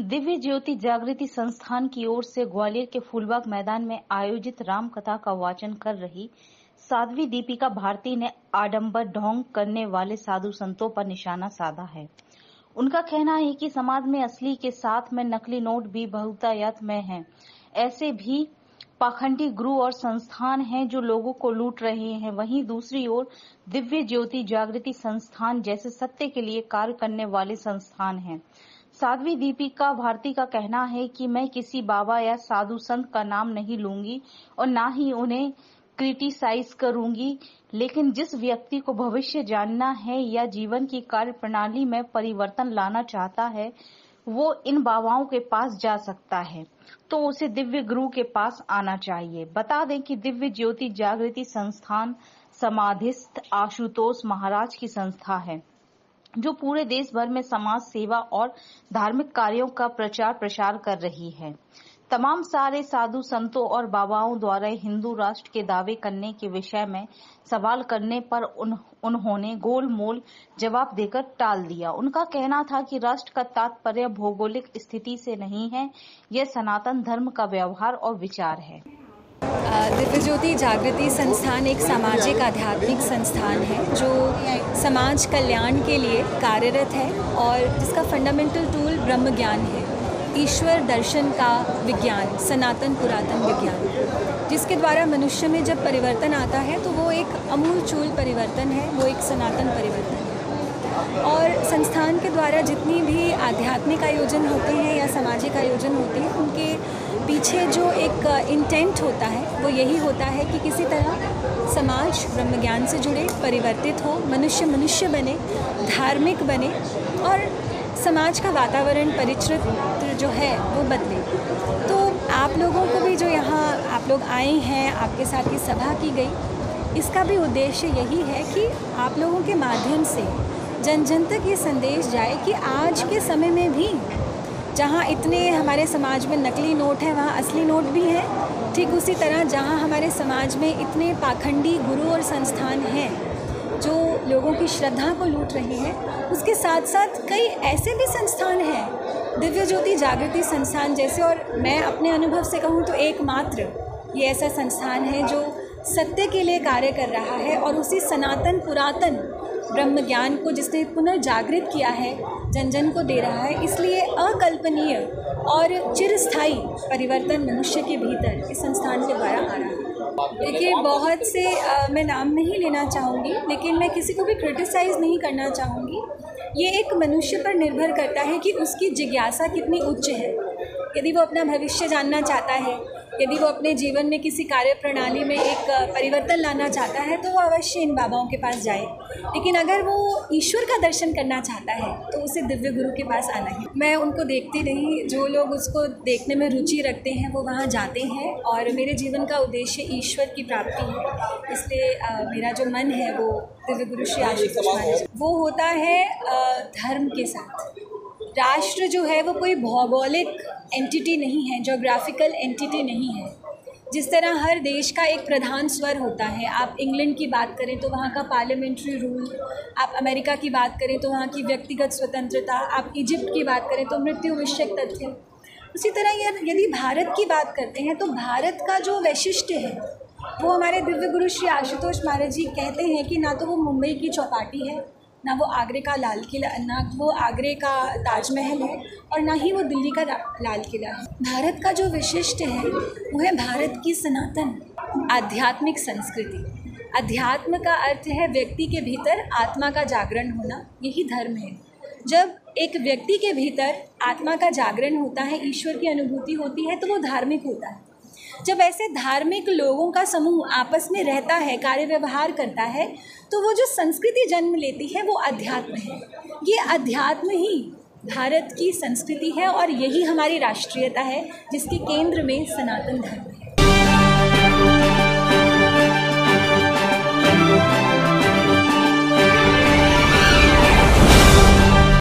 दिव्य ज्योति जागृति संस्थान की ओर से ग्वालियर के फूलबाग मैदान में आयोजित राम कथा का वाचन कर रही साध्वी दीपिका भारती ने आडंबर ढोंग करने वाले साधु संतों पर निशाना साधा है। उनका कहना है कि समाज में असली के साथ में नकली नोट भी बहुतायत में हैं। ऐसे भी पाखंडी गुरु और संस्थान हैं जो लोगों को लूट रहे हैं। वहीं दूसरी ओर दिव्य ज्योति जागृति संस्थान जैसे सत्य के लिए कार्य करने वाले संस्थान हैं। साध्वी दीपिका भारती का कहना है कि मैं किसी बाबा या साधु संत का नाम नहीं लूंगी और ना ही उन्हें क्रिटिसाइज करूंगी, लेकिन जिस व्यक्ति को भविष्य जानना है या जीवन की कार्य प्रणाली में परिवर्तन लाना चाहता है वो इन बाबाओं के पास जा सकता है, तो उसे दिव्य गुरु के पास आना चाहिए। बता दें कि दिव्य ज्योति जागृति संस्थान समाधिस्थ आशुतोष महाराज की संस्था है जो पूरे देश भर में समाज सेवा और धार्मिक कार्यों का प्रचार प्रसार कर रही है। तमाम सारे साधु संतों और बाबाओं द्वारा हिंदू राष्ट्र के दावे करने के विषय में सवाल करने पर उन्होंने गोलमोल जवाब देकर टाल दिया। उनका कहना था कि राष्ट्र का तात्पर्य भौगोलिक स्थिति से नहीं है, यह सनातन धर्म का व्यवहार और विचार है। दिव्य ज्योति जागृति संस्थान एक सामाजिक आध्यात्मिक संस्थान है जो समाज कल्याण के लिए कार्यरत है और जिसका फंडामेंटल टूल ब्रह्म ज्ञान है, ईश्वर दर्शन का विज्ञान, सनातन पुरातन विज्ञान, जिसके द्वारा मनुष्य में जब परिवर्तन आता है तो वो एक अमूलचूल परिवर्तन है, वो एक सनातन परिवर्तन है। और संस्थान के द्वारा जितनी भी आध्यात्मिक आयोजन होते हैं या सामाजिक आयोजन होते हैं उनके पीछे जो एक इंटेंट होता है वो यही होता है कि किसी तरह समाज ब्रह्म ज्ञान से जुड़े, परिवर्तित हो, मनुष्य बने, धार्मिक बने और समाज का वातावरण परिचित्र जो है वो बदले। तो आप लोगों को भी जो यहाँ आप लोग आए हैं, आपके साथ ये सभा की गई, इसका भी उद्देश्य यही है कि आप लोगों के माध्यम से जन जन तक ये संदेश जाए कि आज के समय में भी जहाँ इतने हमारे समाज में नकली नोट हैं वहाँ असली नोट भी हैं। ठीक उसी तरह जहाँ हमारे समाज में इतने पाखंडी गुरु और संस्थान हैं जो लोगों की श्रद्धा को लूट रहे हैं, उसके साथ साथ कई ऐसे भी संस्थान हैं दिव्य ज्योति जागृति संस्थान जैसे। और मैं अपने अनुभव से कहूँ तो एकमात्र ये ऐसा संस्थान है जो सत्य के लिए कार्य कर रहा है और उसी सनातन पुरातन ब्रह्म ज्ञान को जिसने पुनर्जागृत किया है, जन जन को दे रहा है। इसलिए अकल्पनीय और चिरस्थायी परिवर्तन मनुष्य के भीतर इस संस्थान के द्वारा आ रहा है। देखिए, बहुत से मैं नाम नहीं लेना चाहूँगी, लेकिन मैं किसी को भी क्रिटिसाइज़ नहीं करना चाहूँगी। ये एक मनुष्य पर निर्भर करता है कि उसकी जिज्ञासा कितनी उच्च है। यदि वो अपना भविष्य जानना चाहता है, यदि वो अपने जीवन में किसी कार्य प्रणाली में एक परिवर्तन लाना चाहता है तो वो अवश्य इन बाबाओं के पास जाए। लेकिन अगर वो ईश्वर का दर्शन करना चाहता है तो उसे दिव्य गुरु के पास आना है। मैं उनको देखती नहीं, जो लोग उसको देखने में रुचि रखते हैं वो वहाँ जाते हैं और मेरे जीवन का उद्देश्य ईश्वर की प्राप्ति है। इसलिए मेरा जो मन है वो दिव्य गुरु श्री आशुतोष महाराज वो होता है धर्म के साथ। राष्ट्र जो है वो कोई भौगोलिक एंटिटी नहीं है, ज्योग्राफिकल एंटिटी नहीं है। जिस तरह हर देश का एक प्रधान स्वर होता है, आप इंग्लैंड की बात करें तो वहाँ का पार्लियामेंट्री रूल, आप अमेरिका की बात करें तो वहाँ की व्यक्तिगत स्वतंत्रता, आप इजिप्ट की बात करें तो मृत्यु विषयक तथ्य। उसी तरह यदि भारत की बात करते हैं तो भारत का जो वैशिष्ट्य है वो हमारे दिव्य गुरु श्री आशुतोष महाराज जी कहते हैं कि ना तो वो मुंबई की चौपाटी है, ना वो आगरे का लाल किला, ना वो आगरे का ताजमहल है और ना ही वो दिल्ली का लाल किला है। भारत का जो विशिष्ट है वो है भारत की सनातन आध्यात्मिक संस्कृति। अध्यात्म का अर्थ है व्यक्ति के भीतर आत्मा का जागरण होना, यही धर्म है। जब एक व्यक्ति के भीतर आत्मा का जागरण होता है, ईश्वर की अनुभूति होती है तो वो धार्मिक होता है। जब ऐसे धार्मिक लोगों का समूह आपस में रहता है, कार्य व्यवहार करता है, तो वो जो संस्कृति जन्म लेती है वो अध्यात्म है। ये अध्यात्म ही भारत की संस्कृति है और यही हमारी राष्ट्रीयता है जिसके केंद्र में सनातन धर्म है।